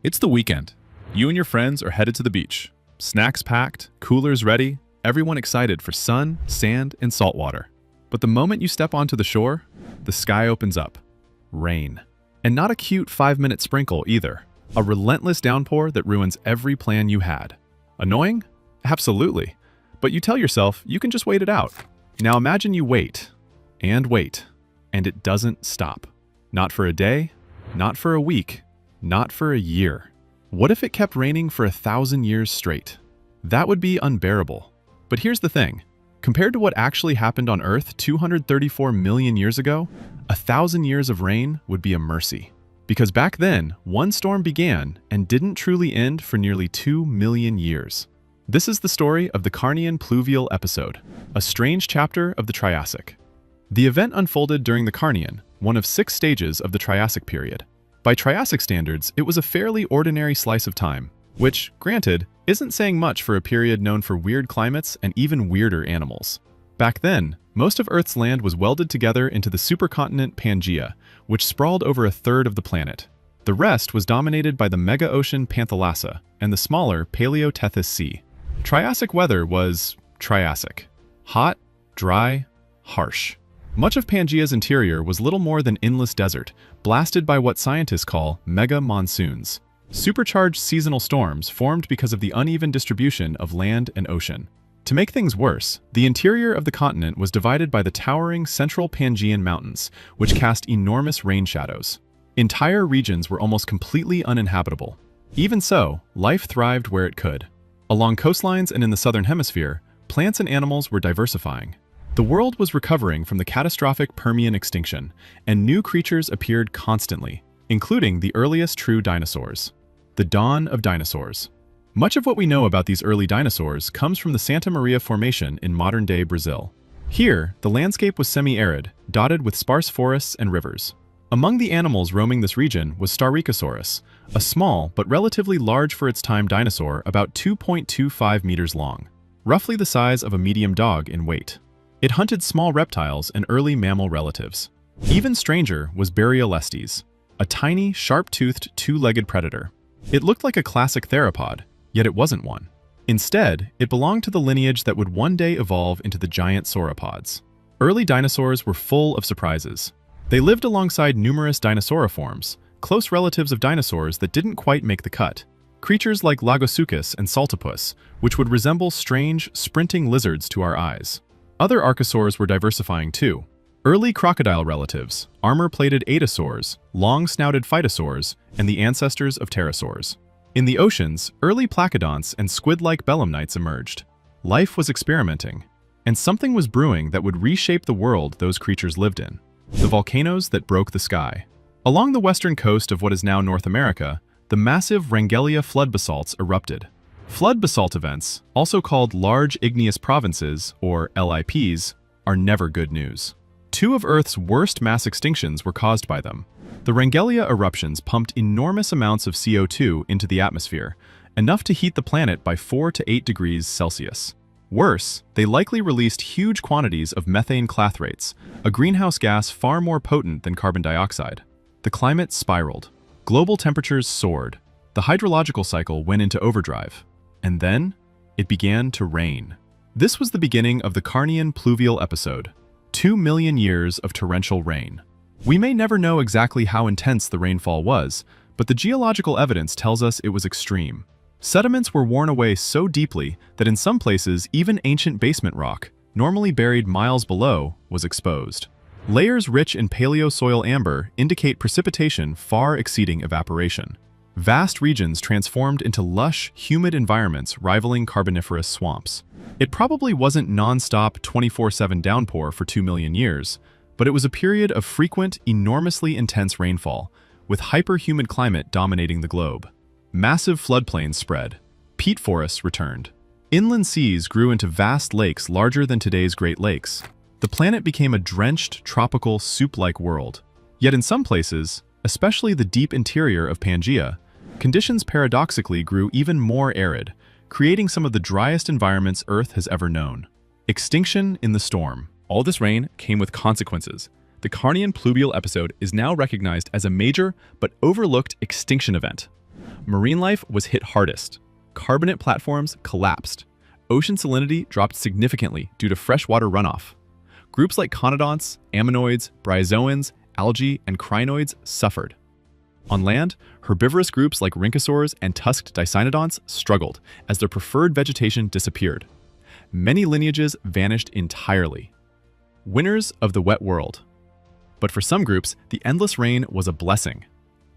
It's the weekend. You and your friends are headed to the beach. Snacks packed, coolers ready, everyone excited for sun, sand, and salt water. But the moment you step onto the shore, the sky opens up. Rain. And not a cute 5-minute sprinkle either. A relentless downpour that ruins every plan you had. Annoying? Absolutely. But you tell yourself you can just wait it out. Now imagine you wait, and it doesn't stop. Not for a day, not for a week, not for a year. What if it kept raining for 1,000 years straight? That would be unbearable. But here's the thing. Compared to what actually happened on Earth 234 million years ago, 1,000 years of rain would be a mercy. Because back then, one storm began and didn't truly end for nearly 2 million years. This is the story of the Carnian pluvial episode, a strange chapter of the Triassic. The event unfolded during the Carnian, one of 6 stages of the Triassic period. By Triassic standards, it was a fairly ordinary slice of time, which, granted, isn't saying much for a period known for weird climates and even weirder animals. Back then, most of Earth's land was welded together into the supercontinent Pangaea, which sprawled over a third of the planet. The rest was dominated by the mega-ocean Panthalassa and the smaller Paleotethys Sea. Triassic weather was Triassic. Hot, dry, harsh. Much of Pangaea's interior was little more than endless desert, blasted by what scientists call mega-monsoons. Supercharged seasonal storms formed because of the uneven distribution of land and ocean. To make things worse, the interior of the continent was divided by the towering central Pangaean mountains, which cast enormous rain shadows. Entire regions were almost completely uninhabitable. Even so, life thrived where it could. Along coastlines and in the southern hemisphere, plants and animals were diversifying. The world was recovering from the catastrophic Permian extinction, and new creatures appeared constantly, including the earliest true dinosaurs. The dawn of dinosaurs. Much of what we know about these early dinosaurs comes from the Santa Maria Formation in modern-day Brazil. Here, the landscape was semi-arid, dotted with sparse forests and rivers. Among the animals roaming this region was Starikosaurus, a small but relatively large for its time dinosaur about 2.25 meters long, roughly the size of a medium dog in weight. It hunted small reptiles and early mammal relatives. Even stranger was Baryolestes, a tiny, sharp-toothed, two-legged predator. It looked like a classic theropod, yet it wasn't one. Instead, it belonged to the lineage that would one day evolve into the giant sauropods. Early dinosaurs were full of surprises. They lived alongside numerous dinosauriforms, close relatives of dinosaurs that didn't quite make the cut. Creatures like Lagosuchus and Saltopus, which would resemble strange, sprinting lizards to our eyes. Other archosaurs were diversifying too. Early crocodile relatives, armor-plated atosaurs, long-snouted phytosaurs, and the ancestors of pterosaurs. In the oceans, early placodonts and squid-like belemnites emerged. Life was experimenting, and something was brewing that would reshape the world those creatures lived in. The volcanoes that broke the sky. Along the western coast of what is now North America, the massive Wrangellia flood basalts erupted. Flood basalt events, also called large igneous provinces, or LIPs, are never good news. 2 of Earth's worst mass extinctions were caused by them. The Wrangellia eruptions pumped enormous amounts of CO2 into the atmosphere, enough to heat the planet by 4 to 8 degrees Celsius. Worse, they likely released huge quantities of methane clathrates, a greenhouse gas far more potent than carbon dioxide. The climate spiraled. Global temperatures soared. The hydrological cycle went into overdrive. And then, it began to rain. This was the beginning of the Carnian pluvial episode. 2 million years of torrential rain. We may never know exactly how intense the rainfall was, but the geological evidence tells us it was extreme. Sediments were worn away so deeply that in some places even ancient basement rock, normally buried miles below, was exposed. Layers rich in paleosoil amber indicate precipitation far exceeding evaporation. Vast regions transformed into lush, humid environments rivaling Carboniferous swamps. It probably wasn't non-stop 24/7 downpour for 2 million years, but it was a period of frequent, enormously intense rainfall, with hyper-humid climate dominating the globe. Massive floodplains spread. Peat forests returned. Inland seas grew into vast lakes larger than today's Great Lakes. The planet became a drenched, tropical, soup-like world. Yet in some places, especially the deep interior of Pangaea, conditions paradoxically grew even more arid, creating some of the driest environments Earth has ever known. Extinction in the storm. All this rain came with consequences. The Carnian pluvial episode is now recognized as a major but overlooked extinction event. Marine life was hit hardest. Carbonate platforms collapsed. Ocean salinity dropped significantly due to freshwater runoff. Groups like conodonts, ammonoids, bryozoans, algae, and crinoids suffered. On land, herbivorous groups like rhynchosaurs and tusked dicynodonts struggled as their preferred vegetation disappeared. Many lineages vanished entirely. Winners of the wet world. But for some groups, the endless rain was a blessing.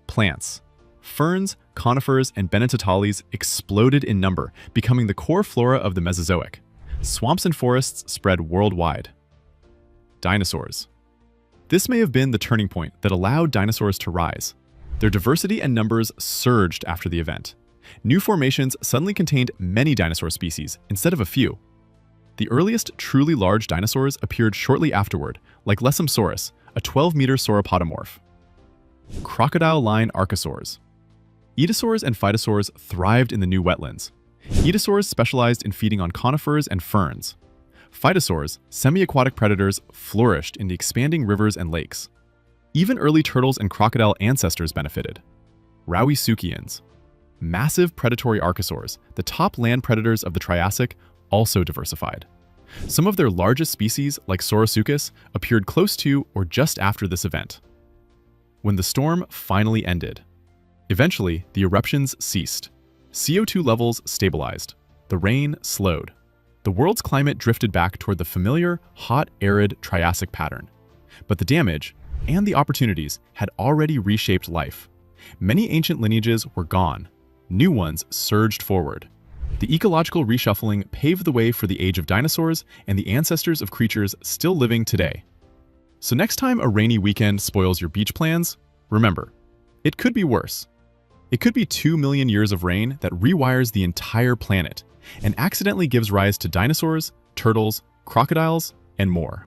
Plants. Ferns, conifers, and bennettitales exploded in number, becoming the core flora of the Mesozoic. Swamps and forests spread worldwide. Dinosaurs. This may have been the turning point that allowed dinosaurs to rise. Their diversity and numbers surged after the event. New formations suddenly contained many dinosaur species instead of a few. The earliest truly large dinosaurs appeared shortly afterward, like Lesomsaurus, a 12-meter sauropodomorph. Crocodile line archosaurs. Etosaurs and phytosaurs thrived in the new wetlands. Etosaurs specialized in feeding on conifers and ferns. Phytosaurs, semi-aquatic predators, flourished in the expanding rivers and lakes. Even early turtles and crocodile ancestors benefited. Rauisuchians. Massive predatory archosaurs, the top land predators of the Triassic, also diversified. Some of their largest species, like Saurosuchus, appeared close to or just after this event. When the storm finally ended. Eventually, the eruptions ceased. CO2 levels stabilized. The rain slowed. The world's climate drifted back toward the familiar, hot, arid Triassic pattern. But the damage, and the opportunities, had already reshaped life. Many ancient lineages were gone. New ones surged forward. The ecological reshuffling paved the way for the age of dinosaurs and the ancestors of creatures still living today. So next time a rainy weekend spoils your beach plans, remember, it could be worse. It could be 2 million years of rain that rewires the entire planet and accidentally gives rise to dinosaurs, turtles, crocodiles, and more.